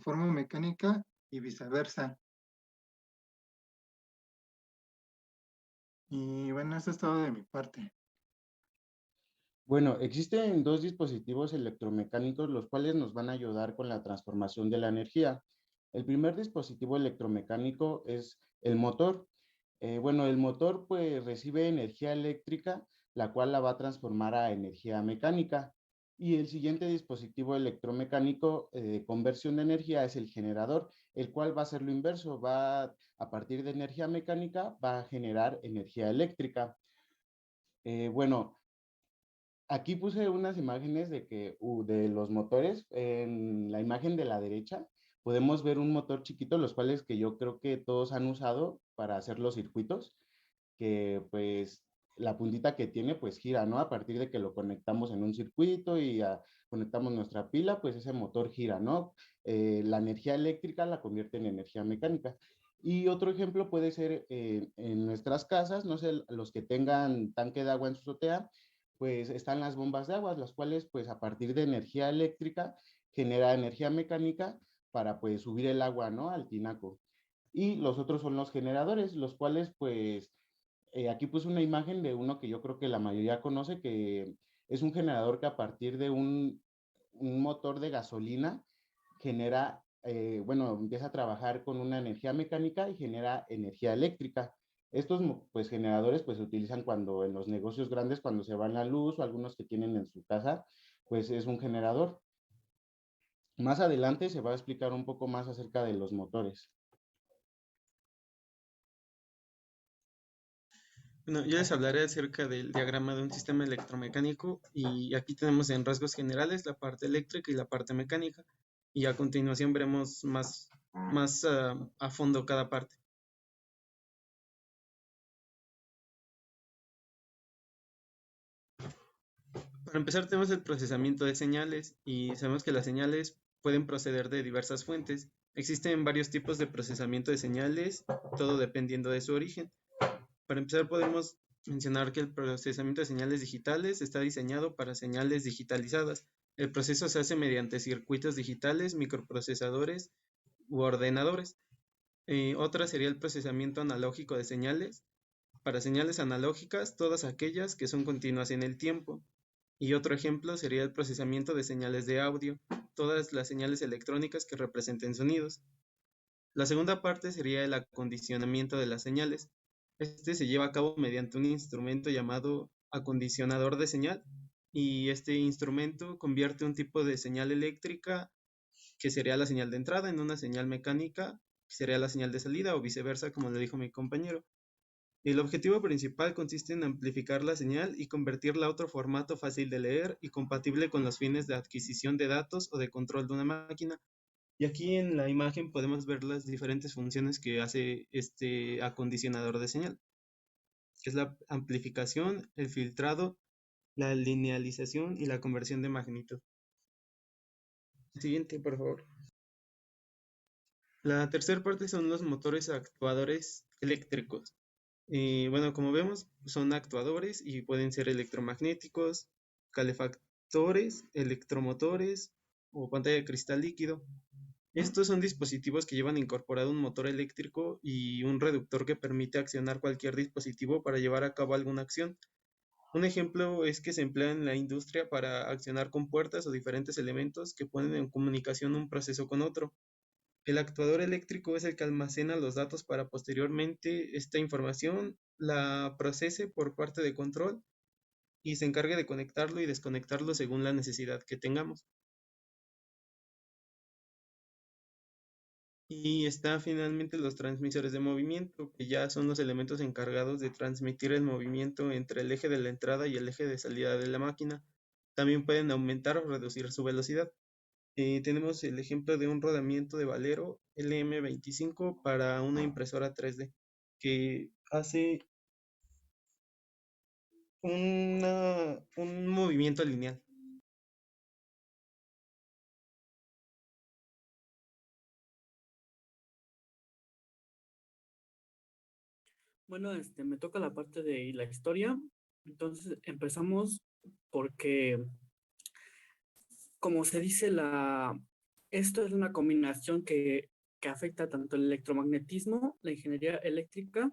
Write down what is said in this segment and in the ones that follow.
forma mecánica y viceversa. Y bueno, eso es todo de mi parte. Bueno, existen dos dispositivos electromecánicos los cuales nos van a ayudar con la transformación de la energía. El primer dispositivo electromecánico es el motor. Bueno, el motor pues recibe energía eléctrica, la cual la va a transformar a energía mecánica. Y el siguiente dispositivo electromecánico de conversión de energía es el generador, el cual va a ser lo inverso, a partir de energía mecánica, va a generar energía eléctrica. Bueno, aquí puse unas imágenes de los motores. En la imagen de la derecha podemos ver un motor chiquito, los cuales que yo creo que todos han usado para hacer los circuitos, que pues la puntita que tiene pues gira, ¿no? A partir de que lo conectamos en un circuito y conectamos nuestra pila, pues ese motor gira, ¿no? La energía eléctrica la convierte en energía mecánica. Y otro ejemplo puede ser en nuestras casas, no sé, los que tengan tanque de agua en su azotea, pues están las bombas de agua, las cuales pues a partir de energía eléctrica genera energía mecánica para pues subir el agua, ¿no? Al tinaco. Y los otros son los generadores, los cuales pues aquí puse una imagen de uno que yo creo que la mayoría conoce, que es un generador que a partir de un motor de gasolina genera, bueno, empieza a trabajar con una energía mecánica y genera energía eléctrica. Estos pues generadores pues se utilizan cuando en los negocios grandes, cuando se va la luz o algunos que tienen en su casa, pues es un generador. Más adelante se va a explicar un poco más acerca de los motores. Bueno, yo les hablaré acerca del diagrama de un sistema electromecánico y aquí tenemos en rasgos generales la parte eléctrica y la parte mecánica y a continuación veremos más a fondo cada parte. Para empezar tenemos el procesamiento de señales y sabemos que las señales pueden proceder de diversas fuentes. Existen varios tipos de procesamiento de señales, todo dependiendo de su origen. Para empezar podemos mencionar que el procesamiento de señales digitales está diseñado para señales digitalizadas. El proceso se hace mediante circuitos digitales, microprocesadores u ordenadores. Otra sería el procesamiento analógico de señales. Para señales analógicas, todas aquellas que son continuas en el tiempo. Y otro ejemplo sería el procesamiento de señales de audio, todas las señales electrónicas que representen sonidos. La segunda parte sería el acondicionamiento de las señales. Este se lleva a cabo mediante un instrumento llamado acondicionador de señal y este instrumento convierte un tipo de señal eléctrica, que sería la señal de entrada, en una señal mecánica, que sería la señal de salida o viceversa, como le dijo mi compañero. El objetivo principal consiste en amplificar la señal y convertirla a otro formato fácil de leer y compatible con los fines de adquisición de datos o de control de una máquina. Y aquí en la imagen podemos ver las diferentes funciones que hace este acondicionador de señal, que es la amplificación, el filtrado, la linealización y la conversión de magnitud. Siguiente, por favor. La tercera parte son los motores actuadores eléctricos. Bueno, como vemos, son actuadores y pueden ser electromagnéticos, calefactores, electromotores o pantalla de cristal líquido. Estos son dispositivos que llevan incorporado un motor eléctrico y un reductor que permite accionar cualquier dispositivo para llevar a cabo alguna acción. Un ejemplo es que se emplea en la industria para accionar compuertas o diferentes elementos que ponen en comunicación un proceso con otro. El actuador eléctrico es el que almacena los datos para posteriormente esta información la procese por parte de control y se encargue de conectarlo y desconectarlo según la necesidad que tengamos. Y está finalmente los transmisores de movimiento, que ya son los elementos encargados de transmitir el movimiento entre el eje de la entrada y el eje de salida de la máquina. También pueden aumentar o reducir su velocidad. Tenemos el ejemplo de un rodamiento de Valero LM25 para una impresora 3D, que hace un movimiento lineal. Bueno, me toca la parte de la historia. Entonces empezamos porque, como se dice, esto es una combinación que afecta tanto el electromagnetismo, la ingeniería eléctrica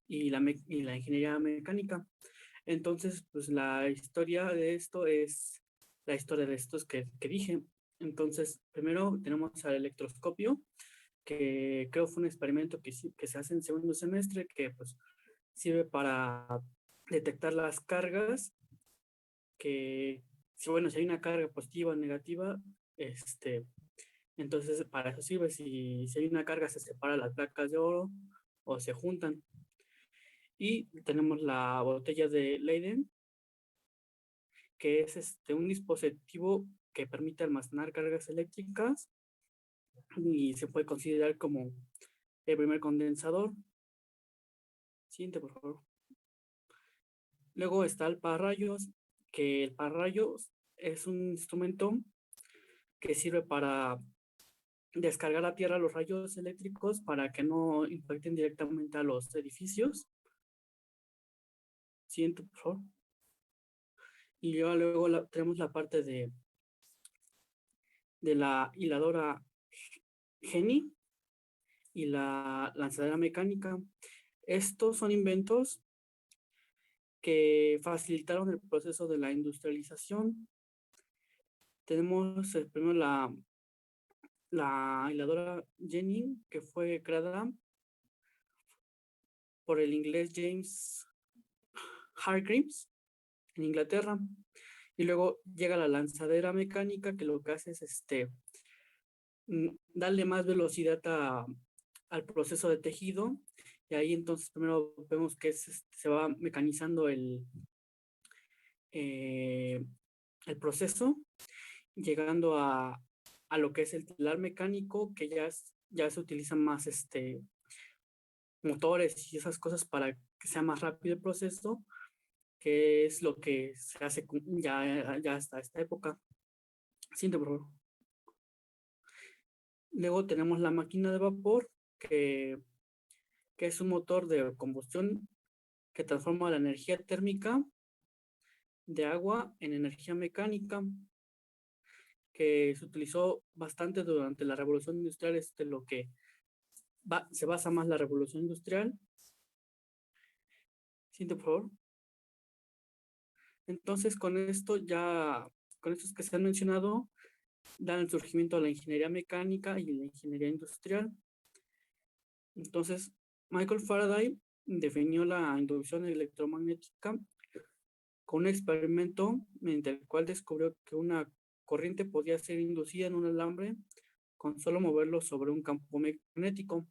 y la ingeniería mecánica. Entonces, pues la historia de esto es la historia de estos que dije. Entonces, primero tenemos al electroscopio, que creo fue un experimento que se hace en segundo semestre, que pues sirve para detectar las cargas, que si hay una carga positiva o negativa, entonces para eso sirve. Si hay una carga, se separan las placas de oro o se juntan. Y tenemos la botella de Leyden, que es un dispositivo que permite almacenar cargas eléctricas y se puede considerar como el primer condensador. Siguiente, por favor. Luego está el pararrayos, que el pararrayos es un instrumento que sirve para descargar a tierra los rayos eléctricos para que no impacten directamente a los edificios. Siguiente, por favor. Y luego tenemos la parte de la hiladora Geni y la lanzadera mecánica. Estos son inventos que facilitaron el proceso de la industrialización. Tenemos primero la hiladora Jenny, que fue creada por el inglés James Hargreaves en Inglaterra. Y luego llega la lanzadera mecánica, que lo que hace es darle más velocidad al proceso de tejido. Y ahí entonces primero vemos que se va mecanizando el proceso, llegando a lo que es el telar mecánico, que ya se utilizan más motores y esas cosas para que sea más rápido el proceso, que es lo que se hace ya hasta esta época. Siguiente, por favor. Luego tenemos la máquina de vapor, que es un motor de combustión que transforma la energía térmica de agua en energía mecánica, que se utilizó bastante durante la Revolución Industrial, lo que se basa más la Revolución Industrial. Siguiente, por favor. Entonces, con estos que se han mencionado, dan el surgimiento a la ingeniería mecánica y la ingeniería industrial. Entonces, Michael Faraday definió la inducción electromagnética con un experimento mediante el cual descubrió que una corriente podía ser inducida en un alambre con solo moverlo sobre un campo magnético.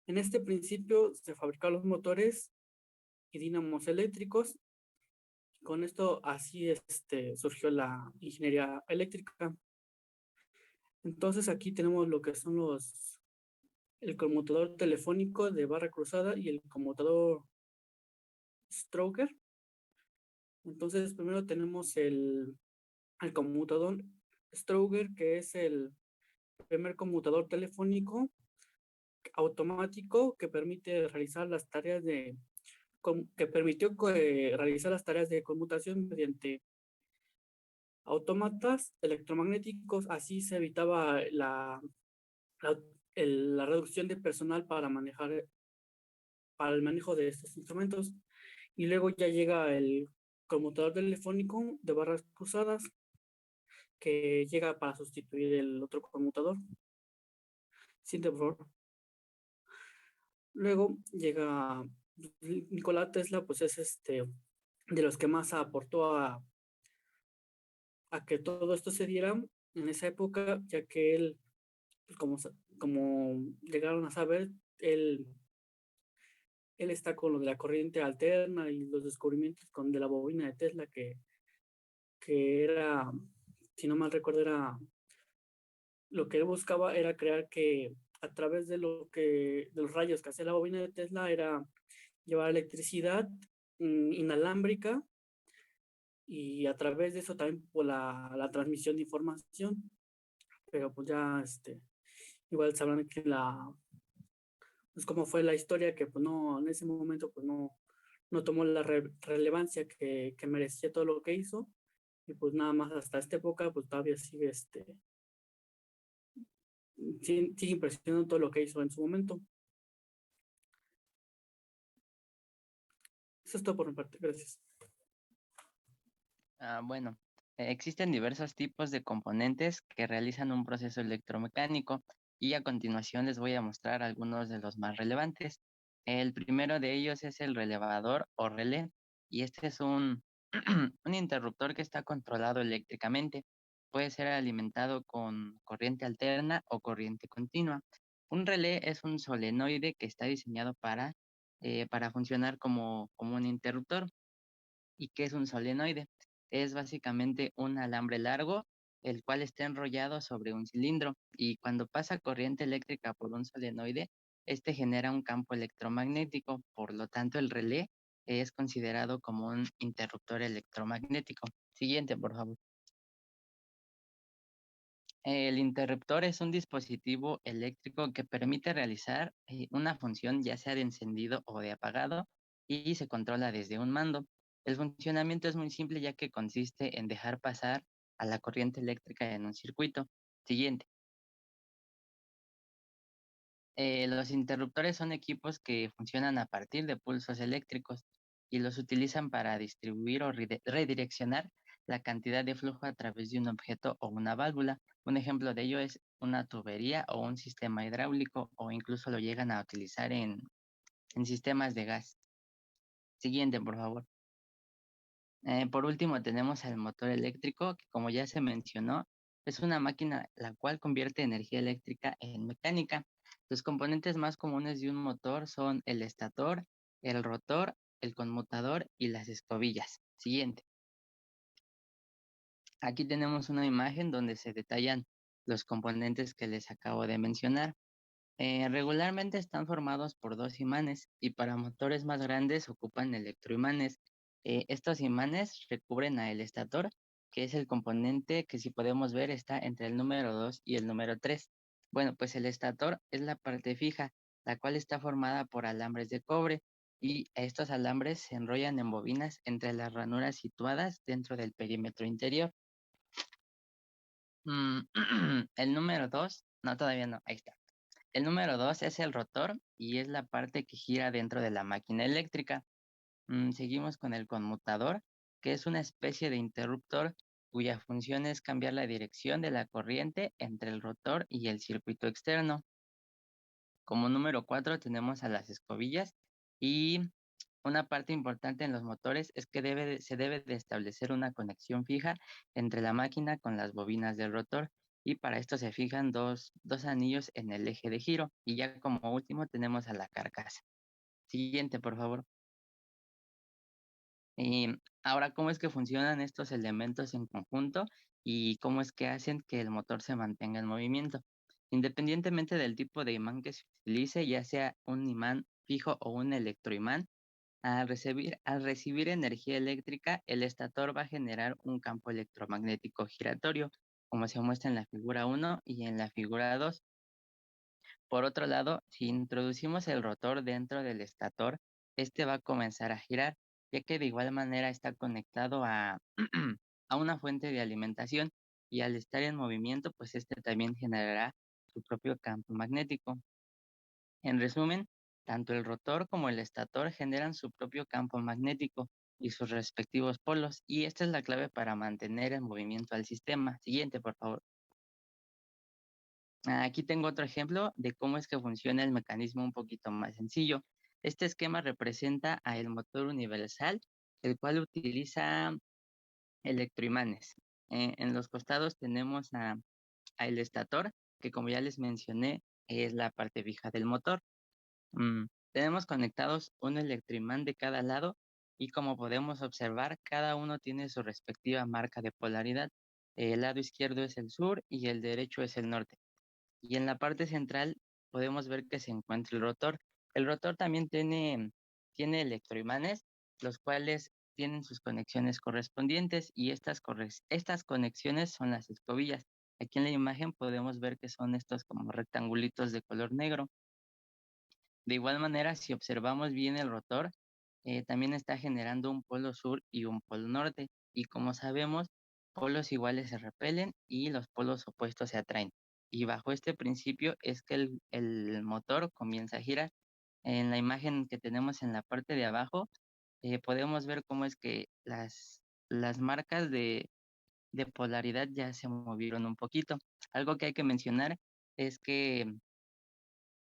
En este principio se fabricaron los motores y dínamos eléctricos. Con esto así surgió la ingeniería eléctrica. Entonces aquí tenemos lo que son el conmutador telefónico de barra cruzada y el conmutador Stroker. Entonces primero tenemos el conmutador Stroker, que es el primer conmutador telefónico automático que permite realizar las tareas realizar las tareas de conmutación mediante autómatas electromagnéticos. Así se evitaba la reducción de personal para el manejo de estos instrumentos. Y luego ya llega el conmutador telefónico de barras cruzadas, que llega para sustituir el otro conmutador. Siguiente, por favor. Luego llega Nikola Tesla, pues es de los que más aportó a que todo esto se diera en esa época, ya que él, pues como llegaron a saber, él está con lo de la corriente alterna y los descubrimientos de la bobina de Tesla, que era, si no mal recuerdo, lo que él buscaba era crear que a través de los rayos que hacía la bobina de Tesla, era llevar electricidad inalámbrica, y a través de eso también por la transmisión de información. Pero pues ya igual sabrán que pues cómo fue la historia, que pues no, en ese momento pues no tomó la relevancia que merecía todo lo que hizo, y pues nada más hasta esta época pues todavía sigue sigue impresionando todo lo que hizo en su momento. Eso es todo por mi parte, gracias. Bueno, existen diversos tipos de componentes que realizan un proceso electromecánico y a continuación les voy a mostrar algunos de los más relevantes. El primero de ellos es el relevador o relé y este es un, un interruptor que está controlado eléctricamente. Puede ser alimentado con corriente alterna o corriente continua. Un relé es un solenoide que está diseñado para funcionar como un interruptor. ¿Y qué es un solenoide? Es básicamente un alambre largo, el cual está enrollado sobre un cilindro y cuando pasa corriente eléctrica por un solenoide, este genera un campo electromagnético, por lo tanto el relé es considerado como un interruptor electromagnético. Siguiente, por favor. El interruptor es un dispositivo eléctrico que permite realizar una función ya sea de encendido o de apagado y se controla desde un mando. El funcionamiento es muy simple ya que consiste en dejar pasar a la corriente eléctrica en un circuito. Siguiente. Los interruptores son equipos que funcionan a partir de pulsos eléctricos y los utilizan para distribuir o redireccionar la cantidad de flujo a través de un objeto o una válvula. Un ejemplo de ello es una tubería o un sistema hidráulico o incluso lo llegan a utilizar en sistemas de gas. Siguiente, por favor. Por último, tenemos el motor eléctrico, que como ya se mencionó, es una máquina la cual convierte energía eléctrica en mecánica. Los componentes más comunes de un motor son el estator, el rotor, el conmutador y las escobillas. Siguiente. Aquí tenemos una imagen donde se detallan los componentes que les acabo de mencionar. Regularmente están formados por dos imanes y para motores más grandes ocupan electroimanes. Estos imanes recubren a el estator, que es el componente que si podemos ver está entre el número 2 y el número 3. Bueno, pues el estator es la parte fija, la cual está formada por alambres de cobre y estos alambres se enrollan en bobinas entre las ranuras situadas dentro del perímetro interior. Mm, el número 2, no, todavía no, ahí está. El número 2 es el rotor y es la parte que gira dentro de la máquina eléctrica. Seguimos con el conmutador, que es una especie de interruptor cuya función es cambiar la dirección de la corriente entre el rotor y el circuito externo. Como número 4 tenemos a las escobillas y una parte importante en los motores es que se debe de establecer una conexión fija entre la máquina con las bobinas del rotor y para esto se fijan dos anillos en el eje de giro y ya como último tenemos a la carcasa. Siguiente, por favor. Y ahora, ¿cómo es que funcionan estos elementos en conjunto y cómo es que hacen que el motor se mantenga en movimiento? Independientemente del tipo de imán que se utilice, ya sea un imán fijo o un electroimán, al recibir energía eléctrica, el estator va a generar un campo electromagnético giratorio, como se muestra en la figura 1 y en la figura 2. Por otro lado, si introducimos el rotor dentro del estator, este va a comenzar a girar, ya que de igual manera está conectado a, a una fuente de alimentación y al estar en movimiento, pues este también generará su propio campo magnético. En resumen, tanto el rotor como el estator generan su propio campo magnético y sus respectivos polos, y esta es la clave para mantener en movimiento al sistema. Siguiente, por favor. Aquí tengo otro ejemplo de cómo es que funciona el mecanismo un poquito más sencillo. Este esquema representa a el motor universal, el cual utiliza electroimanes. En los costados tenemos a el estator, que como ya les mencioné, es la parte fija del motor. Tenemos conectados un electroimán de cada lado y como podemos observar, cada uno tiene su respectiva marca de polaridad. El lado izquierdo es el sur y el derecho es el norte. Y en la parte central podemos ver que se encuentra el rotor. El rotor también tiene electroimanes, los cuales tienen sus conexiones correspondientes y estas conexiones son las escobillas. Aquí en la imagen podemos ver que son estos como rectangulitos de color negro. De igual manera, si observamos bien el rotor, también está generando un polo sur y un polo norte. Y como sabemos, polos iguales se repelen y los polos opuestos se atraen. y bajo este principio es que el motor comienza a girar. En la imagen que tenemos en la parte de abajo, podemos ver cómo es que las marcas de polaridad ya se movieron un poquito. Algo que hay que mencionar es que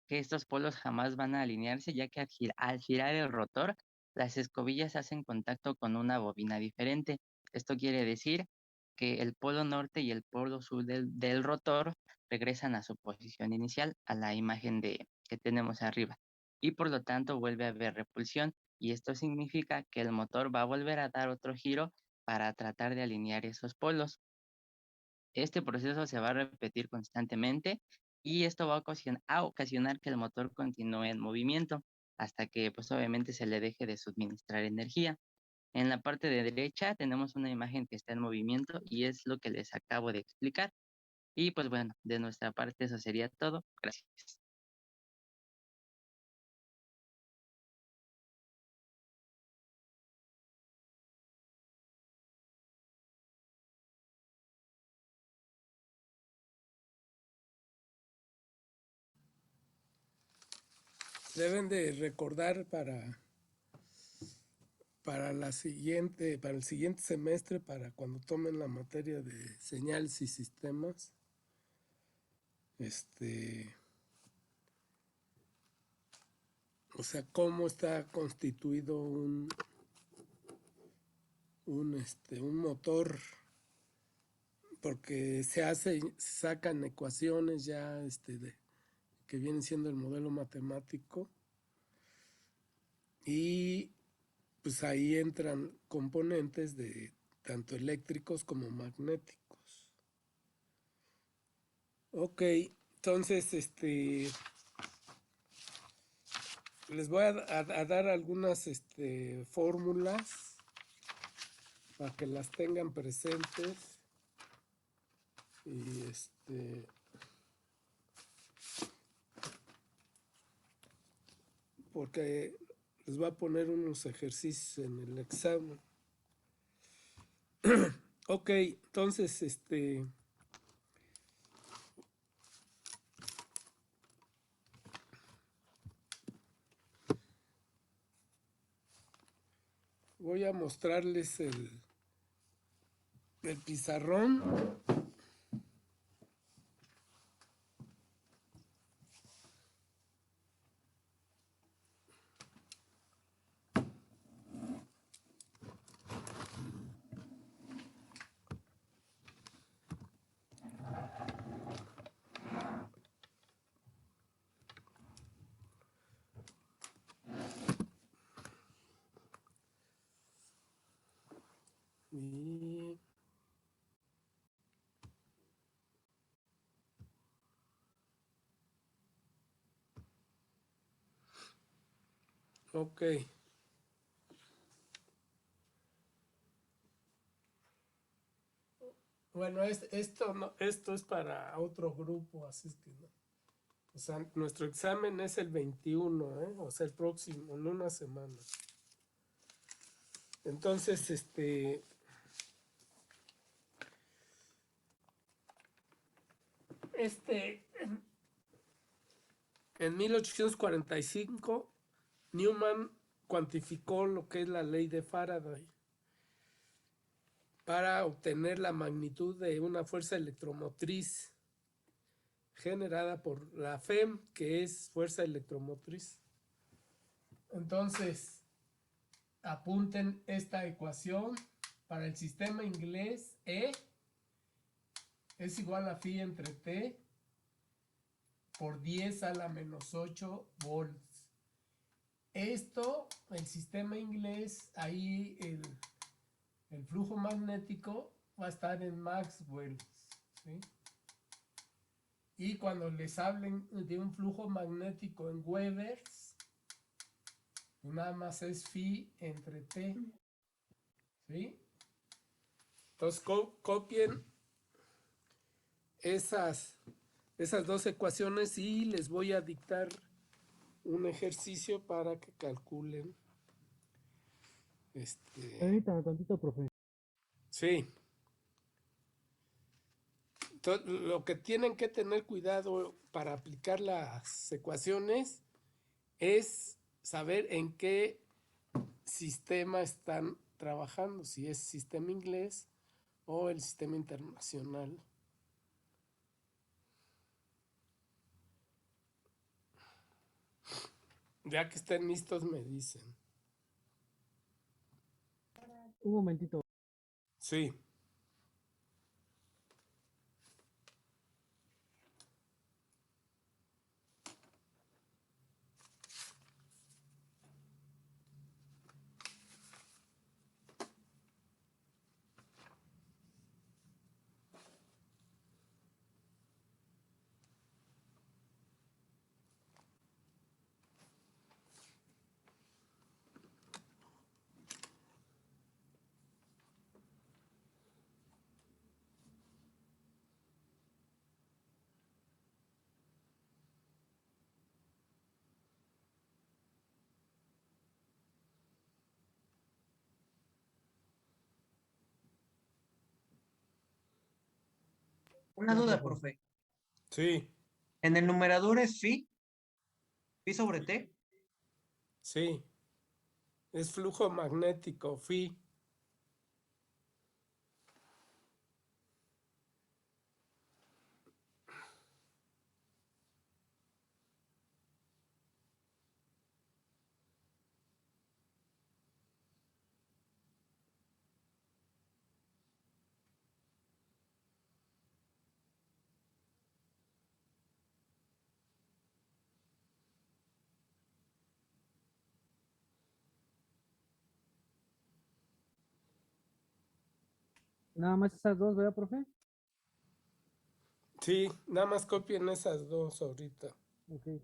estos polos jamás van a alinearse, ya que al girar el rotor, las escobillas hacen contacto con una bobina diferente. Esto quiere decir que el polo norte y el polo sur del rotor regresan a su posición inicial, a la imagen que tenemos arriba. Y por lo tanto vuelve a haber repulsión. Y esto significa que el motor va a volver a dar otro giro para tratar de alinear esos polos. Este proceso se va a repetir constantemente y esto va a ocasionar que el motor continúe en movimiento hasta que pues obviamente se le deje de suministrar energía. En la parte de derecha tenemos una imagen que está en movimiento y es lo que les acabo de explicar. Y pues bueno, de nuestra parte eso sería todo. Gracias. Deben de recordar para el siguiente semestre, para cuando tomen la materia de señales y sistemas, o sea, cómo está constituido un motor, porque sacan ecuaciones ya que vienen siendo el modelo matemático, y pues ahí entran componentes de tanto eléctricos como magnéticos. Ok, entonces les voy a dar algunas fórmulas para que las tengan presentes. Y porque les voy a poner unos ejercicios en el examen. Ok, entonces voy a mostrarles el pizarrón. Y ok. Bueno, esto es para otro grupo, así es que no. O sea, nuestro examen es el 21, o sea, el próximo, en una semana. Entonces, en 1845, Newman cuantificó lo que es la ley de Faraday para obtener la magnitud de una fuerza electromotriz generada por la FEM, que es fuerza electromotriz. Entonces, apunten esta ecuación para el sistema inglés. E es igual a phi entre T por 10 a la menos 8 volts. Esto, el sistema inglés, ahí el flujo magnético va a estar en Maxwell, ¿sí? Y cuando les hablen de un flujo magnético en Webers, nada más es phi entre T, ¿sí? Entonces copien esas dos ecuaciones y les voy a dictar un ejercicio para que calculen. Permítame tantito, profe. Sí. Lo que tienen que tener cuidado para aplicar las ecuaciones es saber en qué sistema están trabajando, si es sistema inglés o el sistema internacional. Ya que estén listos, me dicen. Un momentito. Sí. Una duda, profe. Sí, ¿En el numerador es phi sobre t? sí. Es flujo magnético, phi. Nada más esas dos, ¿verdad, profe? Sí, nada más copien esas dos ahorita. Ok.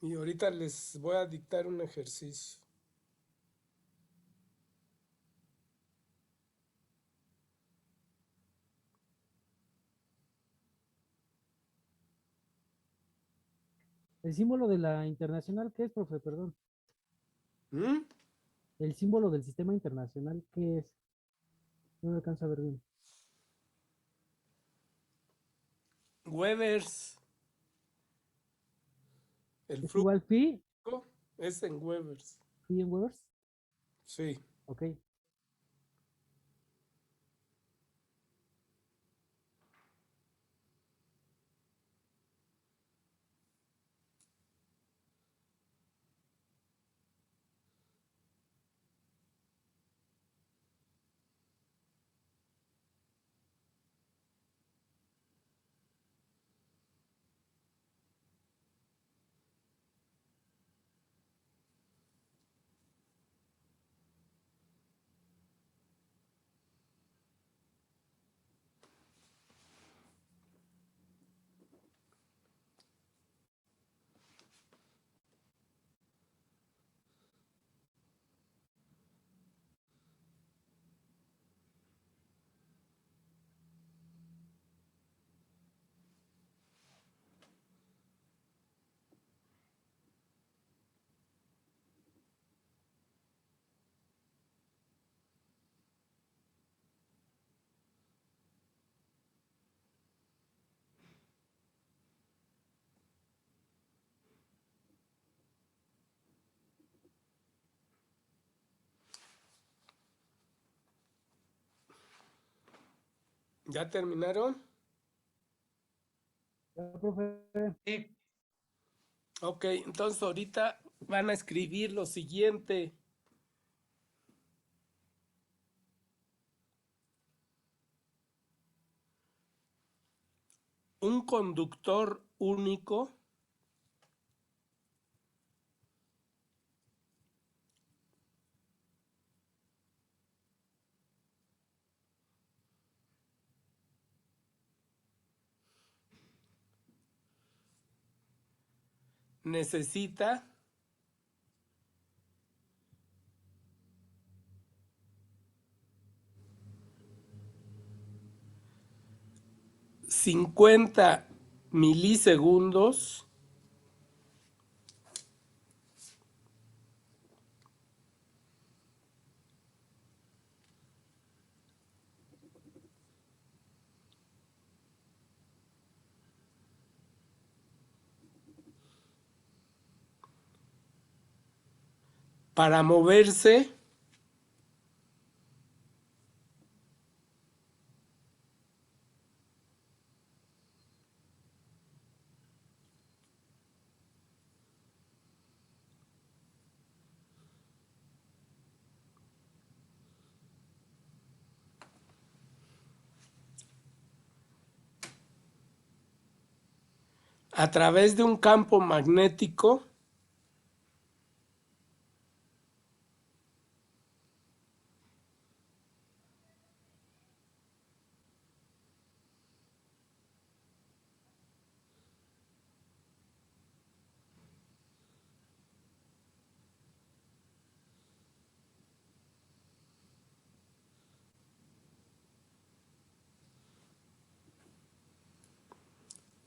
Y ahorita les voy a dictar un ejercicio. El símbolo de la internacional, ¿qué es, profe? Perdón. ¿Mm? El símbolo del sistema internacional, ¿qué es? No me alcanzo a ver bien. Webers. El ¿Es flujo igual phi? es en Webers. ¿Phi en Webers? Sí. Ok. ¿Ya terminaron? Ya, profe. Sí. Ok, entonces ahorita van a escribir lo siguiente. Un conductor único necesita 50 milisegundos para moverse a través de un campo magnético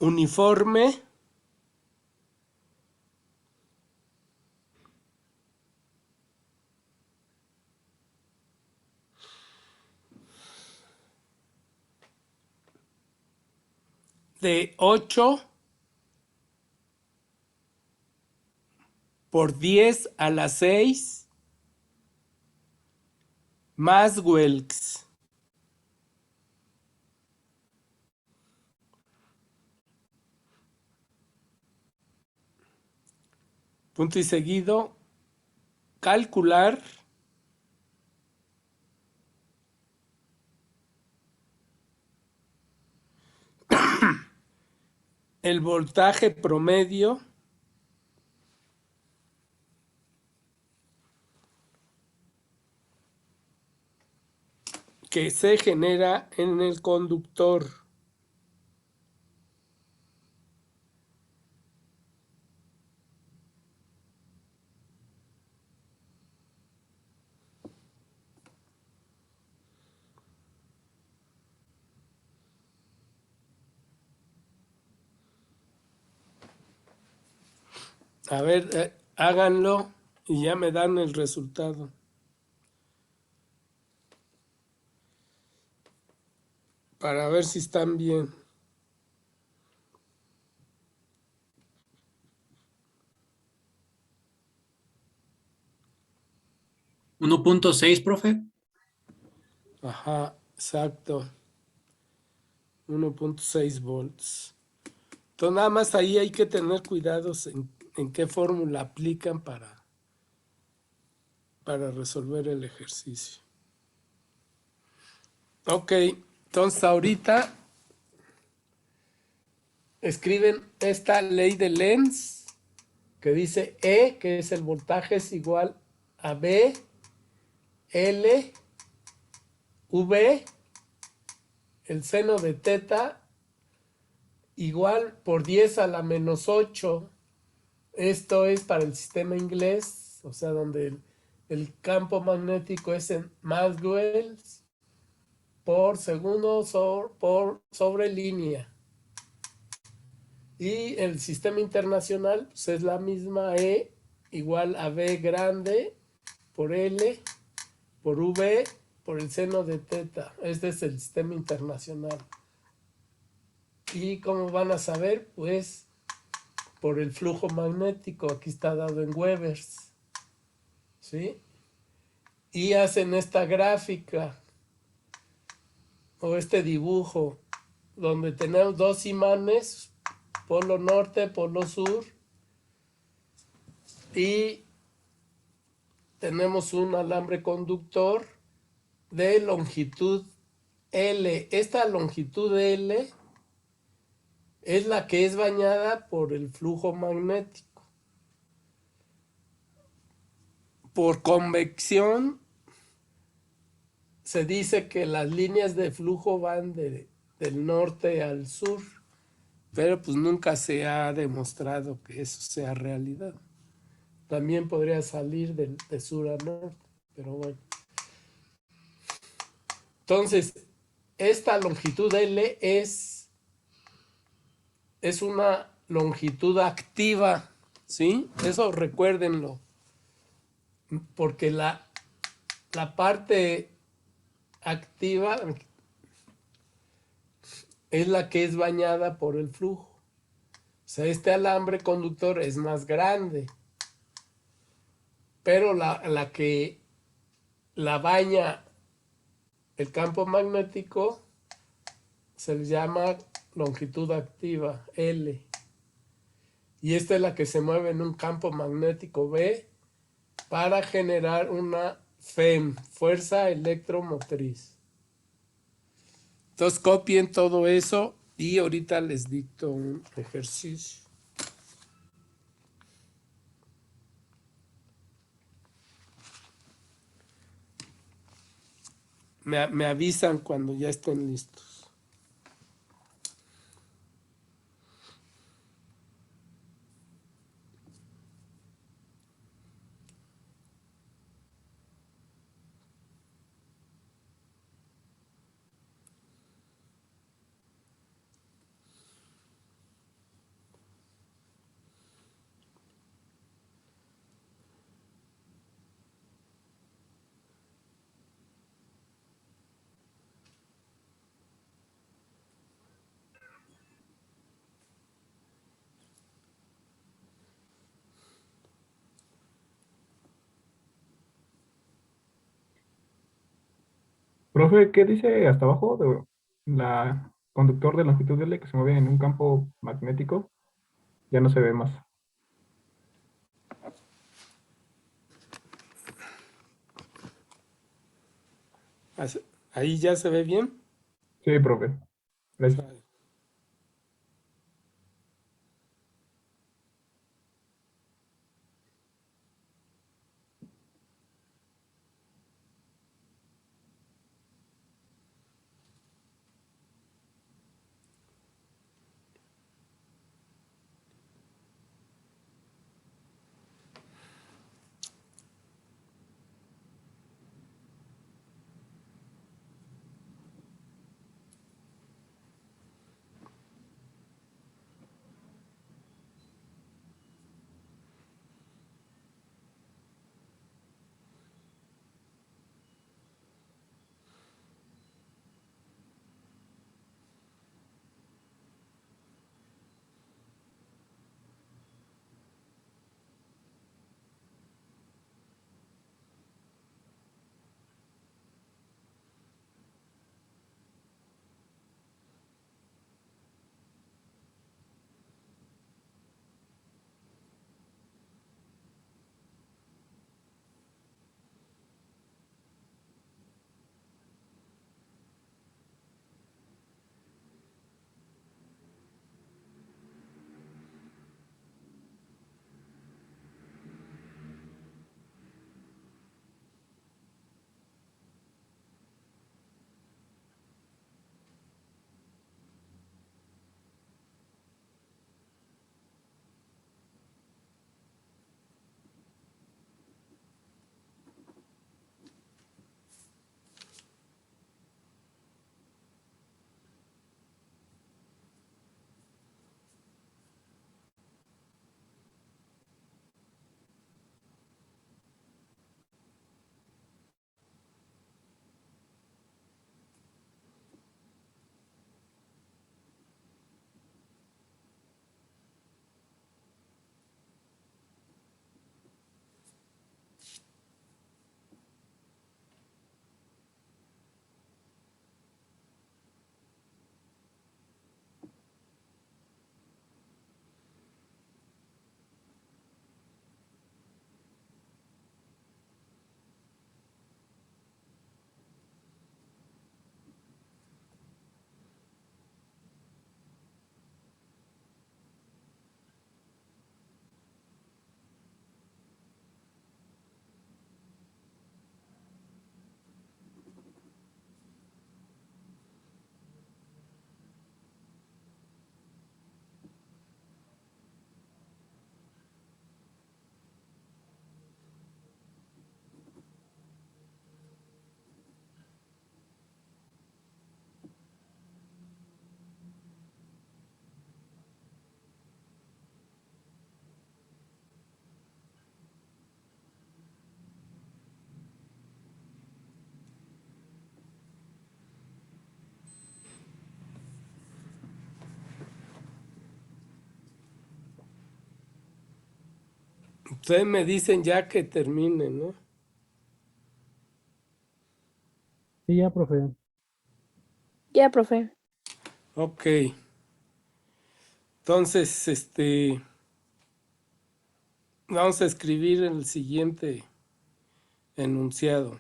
uniforme de 8 por 10 a la 6 Maxwells. Punto y seguido, calcular el voltaje promedio que se genera en el conductor. A ver, háganlo y ya me dan el resultado. Para ver si están bien. ¿1.6, profe? Ajá, exacto. 1.6 volts. Entonces nada más ahí hay que tener cuidados en qué fórmula aplican para resolver el ejercicio. Ok, entonces ahorita escriben esta ley de Lenz que dice E, que es el voltaje, es igual a B, L, V, el seno de teta, igual por 10 a la menos 8. Esto es para el sistema inglés, o sea, donde el campo magnético es en Maxwells por segundo sobre línea. Y el sistema internacional pues es la misma E igual a B grande por L por V por el seno de teta. Este es el sistema internacional. ¿Y cómo van a saber? Pues por el flujo magnético. Aquí está dado en Webers. ¿Sí? Y hacen esta gráfica o este dibujo donde tenemos dos imanes, polo norte, polo sur, y tenemos un alambre conductor de longitud L. Esta longitud L es la que es bañada por el flujo magnético. Por convección, se dice que las líneas de flujo van del norte al sur, pero pues nunca se ha demostrado que eso sea realidad. También podría salir de sur a norte, pero bueno. Entonces, esta longitud L es una longitud activa, ¿sí? Eso recuérdenlo, porque la parte activa es la que es bañada por el flujo. O sea, este alambre conductor es más grande, pero la que la baña el campo magnético se le llama longitud activa, L. Y esta es la que se mueve en un campo magnético B para generar una FEM, fuerza electromotriz. Entonces copien todo eso y ahorita les dicto un ejercicio. Me avisan cuando ya estén listos. Profe, ¿qué dice hasta abajo de la conductor de longitud L que se mueve en un campo magnético? Ya no se ve más. ¿Ahí ya se ve bien? Sí, profe. Gracias. Ustedes me dicen ya que termine, ¿no? Sí, ya, profe. Ya, profe. Ok. Entonces, vamos a escribir el siguiente enunciado.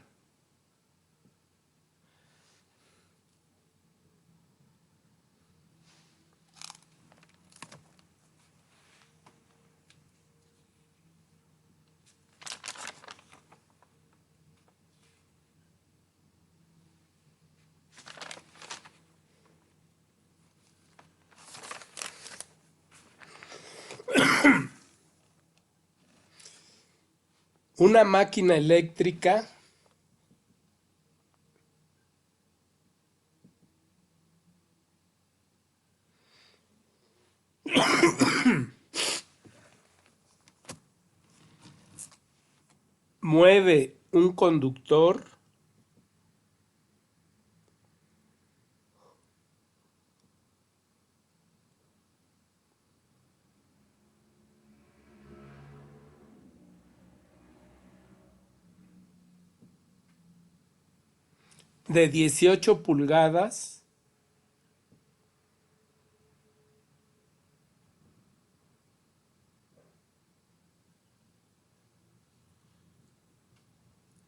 Una máquina eléctrica mueve un conductor de 18 pulgadas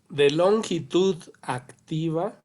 de longitud activa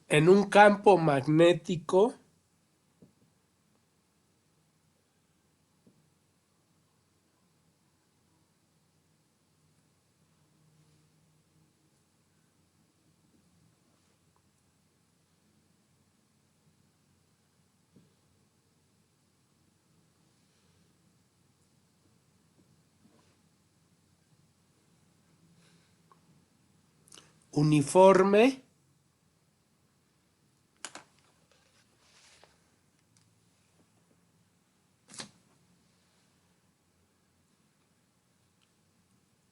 en un campo magnético uniforme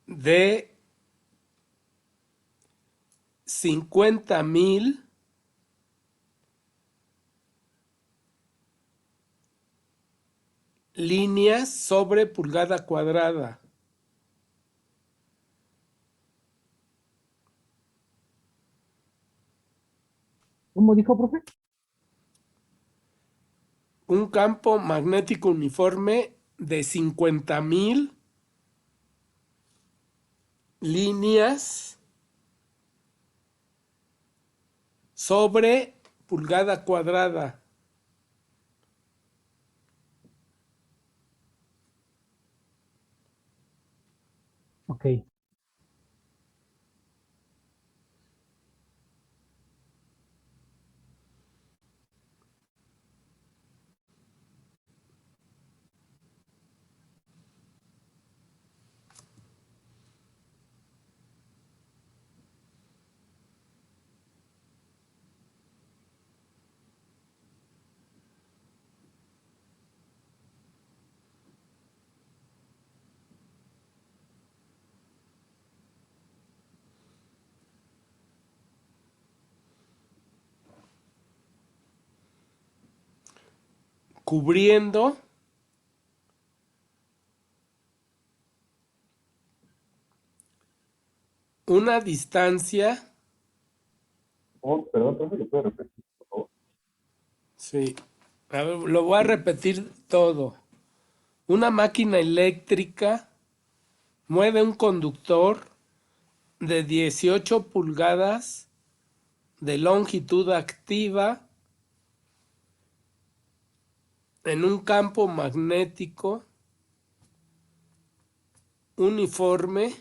de 50,000 líneas sobre pulgada cuadrada. ¿Cómo dijo, profe? Un campo magnético uniforme de 50,000 líneas sobre pulgada cuadrada. Ok. Cubriendo una distancia. Oh, perdón, profe, ¿lo puede repetir, por favor? Sí, a ver, lo voy a repetir todo. Una máquina eléctrica mueve un conductor de 18 pulgadas de longitud activa en un campo magnético uniforme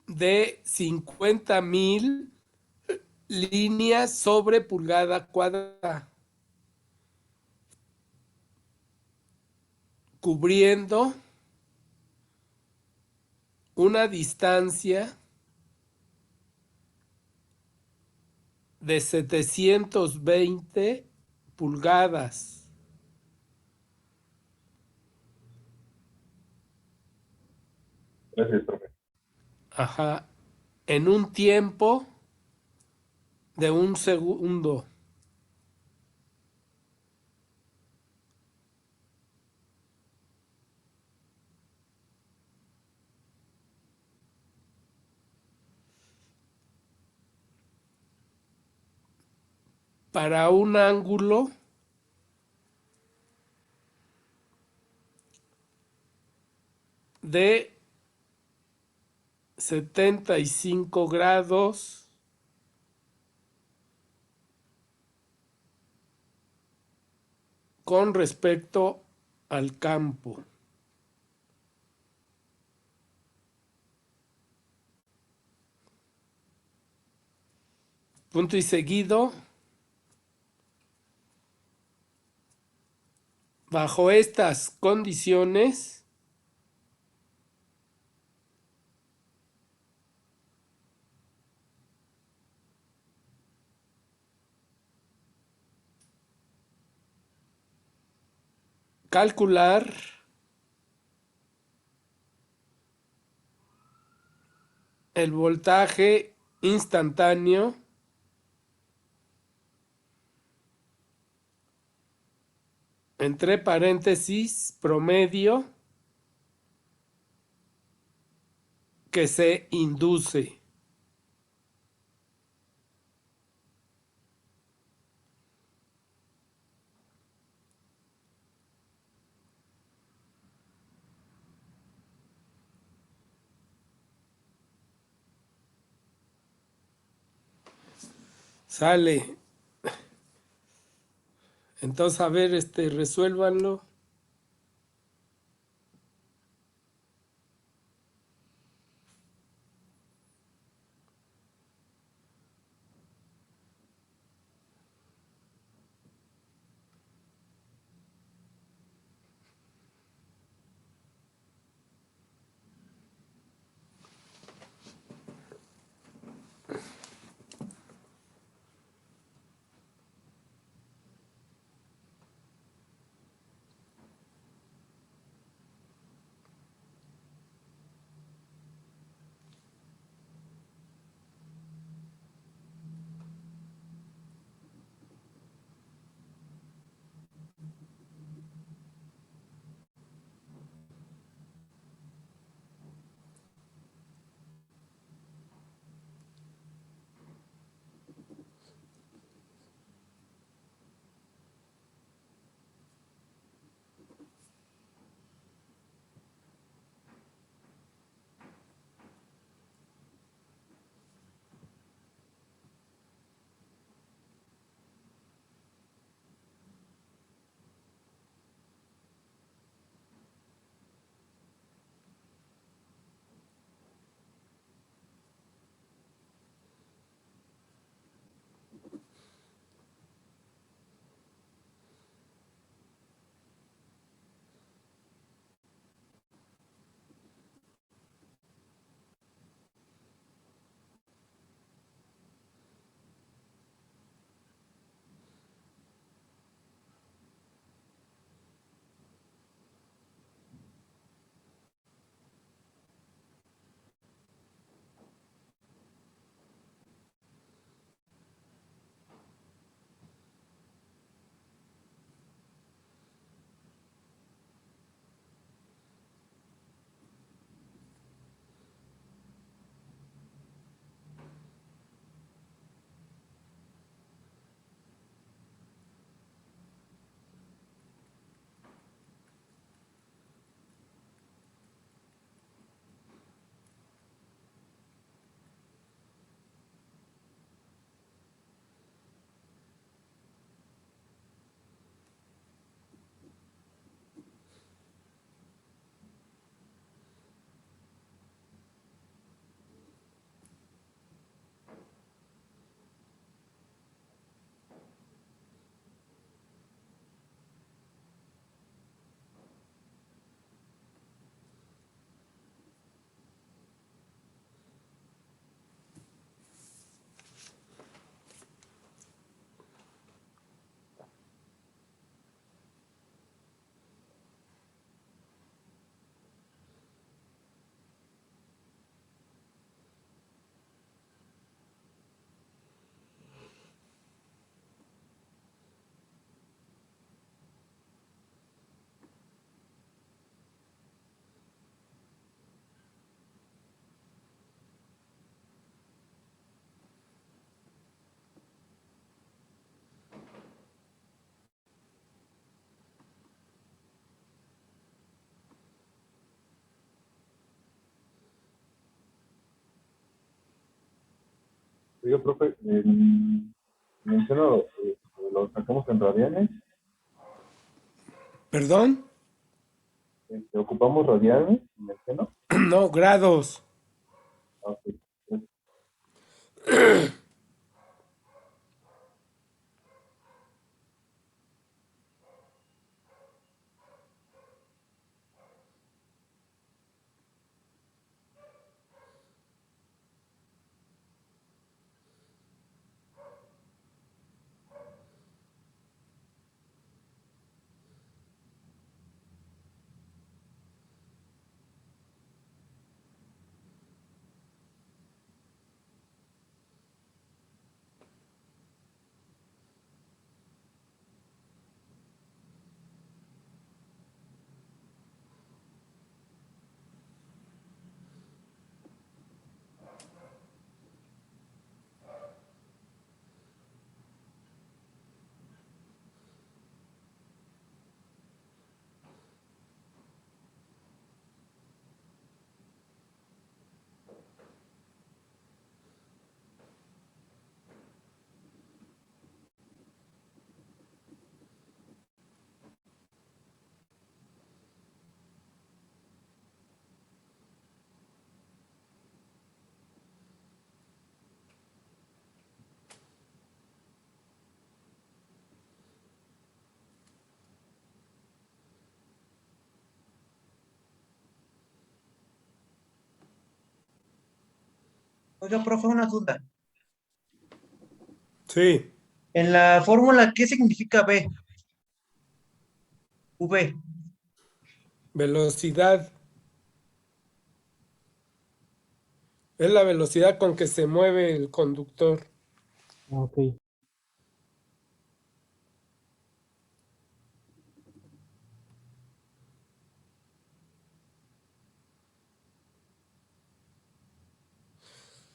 de 50,000 líneas sobre pulgada cuadrada, cubriendo una distancia de 720 pulgadas. Gracias, profe. Ajá. En un tiempo de 1 segundo. Para un ángulo de 75 grados con respecto al campo. Punto y seguido. Bajo estas condiciones, calcular el voltaje instantáneo entre paréntesis promedio que se induce. Sale. Entonces, a ver, resuélvanlo. Oiga, profe, menciono, lo sacamos en radianes. ¿Perdón? Ocupamos radianes, menciono. No, grados. Ok. Oiga, profe, una duda. Sí. En la fórmula, ¿qué significa V? V. Velocidad. Es la velocidad con que se mueve el conductor. Ok.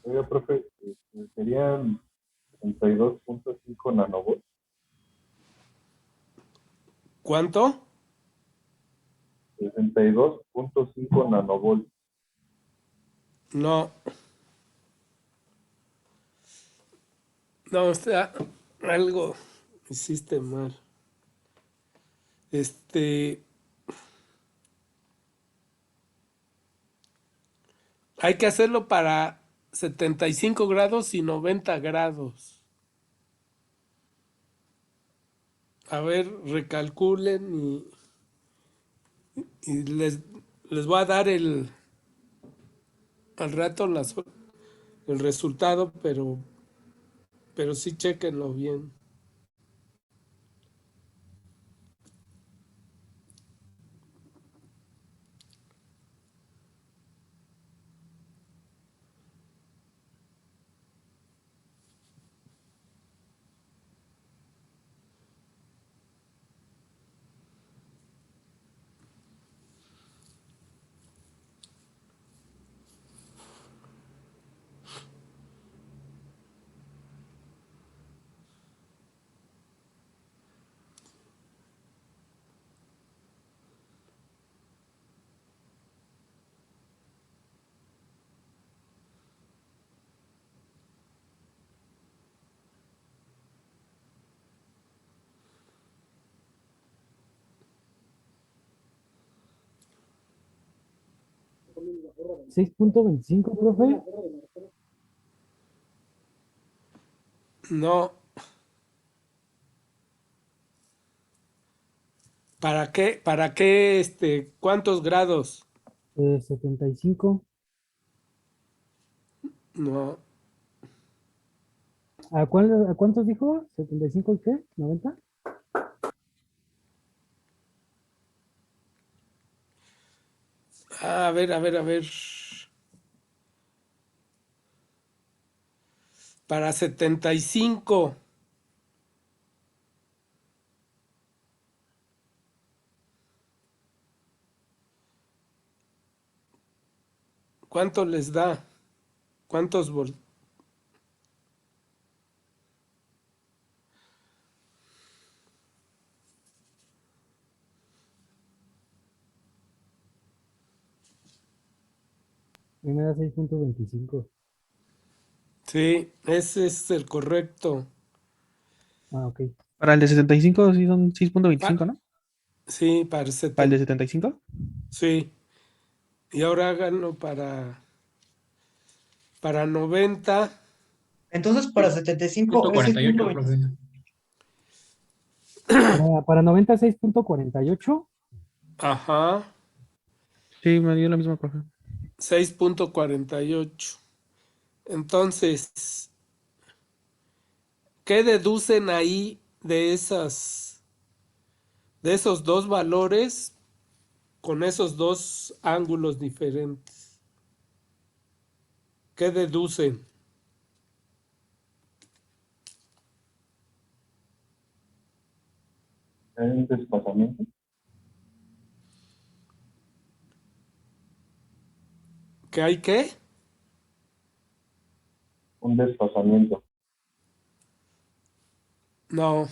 Oiga, profe, serían 62.5 nanovolts. ¿Cuánto? 62.5 nanovolts. No. No, o sea, algo hiciste mal. Hay que hacerlo para 75 grados y 90 grados. A ver, recalculen y les voy a dar al rato el resultado, pero sí chéquenlo bien. ¿6.25, profe? No. ¿Para qué? ¿Cuántos grados? 75. No. ¿A cuántos dijo? ¿75 y qué? ¿90? A ver. Para 75. ¿Cuánto les da? ¿Cuántos voltios? A mí me da 6.25. Sí, ese es el correcto. Ah, ok. Para el de 75 sí son 6.25, ¿no? Sí, para Para el 70. de 75. Sí. Y ahora háganlo para 90. Entonces, para 75 es 148, profe. 6.25. Para 96.48. Ajá. Sí, me dio la misma, profe. 6.48. Entonces, ¿qué deducen ahí de esos dos valores con esos dos ángulos diferentes? ¿Qué deducen? ¿Hay un desfasamiento? ¿Qué hay qué? Un desfasamiento. No,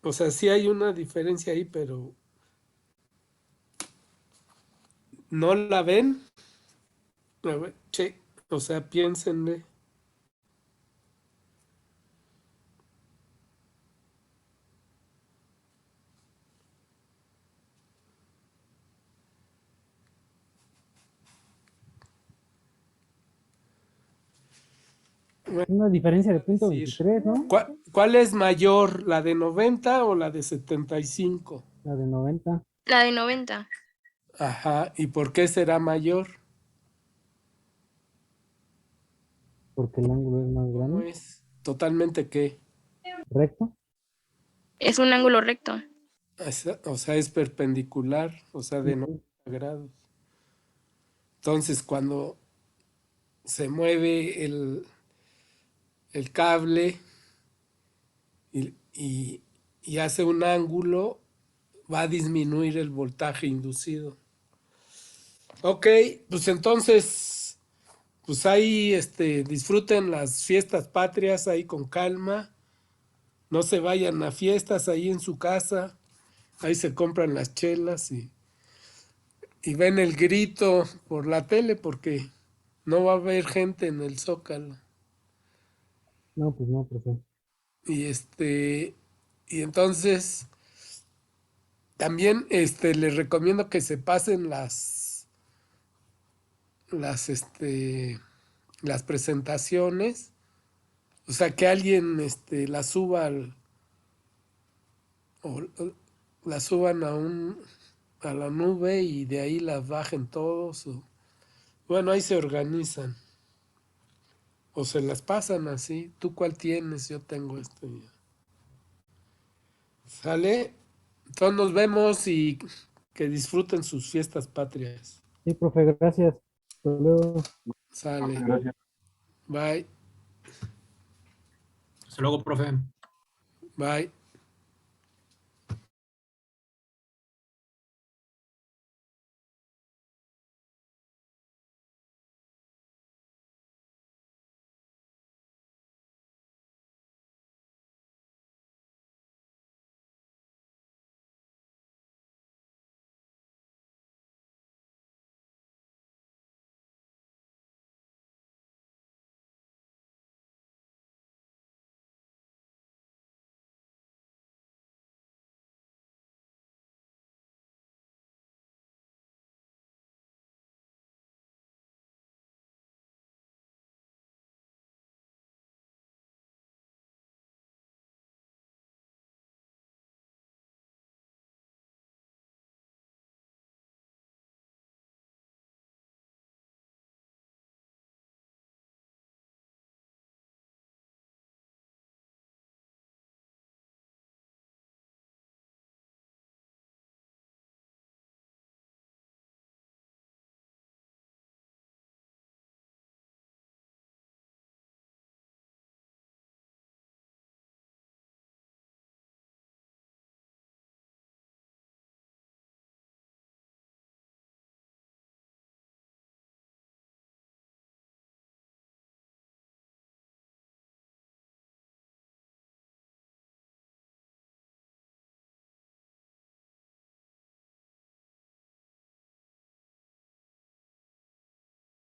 o sea, sí hay una diferencia ahí, pero ¿no la ven? A ver, che, o sea, piénsenle. Una diferencia de punto Decir, 23, ¿no? ¿cuál es mayor, la de 90 o la de 75? La de 90. La de 90. Ajá, ¿y por qué será mayor? Porque el ángulo es más ¿Cómo grande. es? ¿Totalmente qué? Recto. Es un ángulo recto. O sea, es perpendicular, o sea, de 90 grados. Entonces, cuando se mueve el cable y hace un ángulo, va a disminuir el voltaje inducido. Ok, pues entonces, pues ahí disfruten las fiestas patrias ahí con calma. No se vayan a fiestas ahí en su casa. Ahí se compran las chelas y ven el grito por la tele porque no va a haber gente en el Zócalo. No, pues no, profe. Y y entonces también les recomiendo que se pasen las las presentaciones, o sea, que alguien las suba o las suban a la nube y de ahí las bajen todos. Bueno, ahí se organizan. O se las pasan así. ¿Tú cuál tienes? Yo tengo esto. ¿Sale? Entonces nos vemos y que disfruten sus fiestas patrias. Sí, profe, gracias. Hasta luego. Sale. Gracias. Bye. Hasta luego, profe. Bye.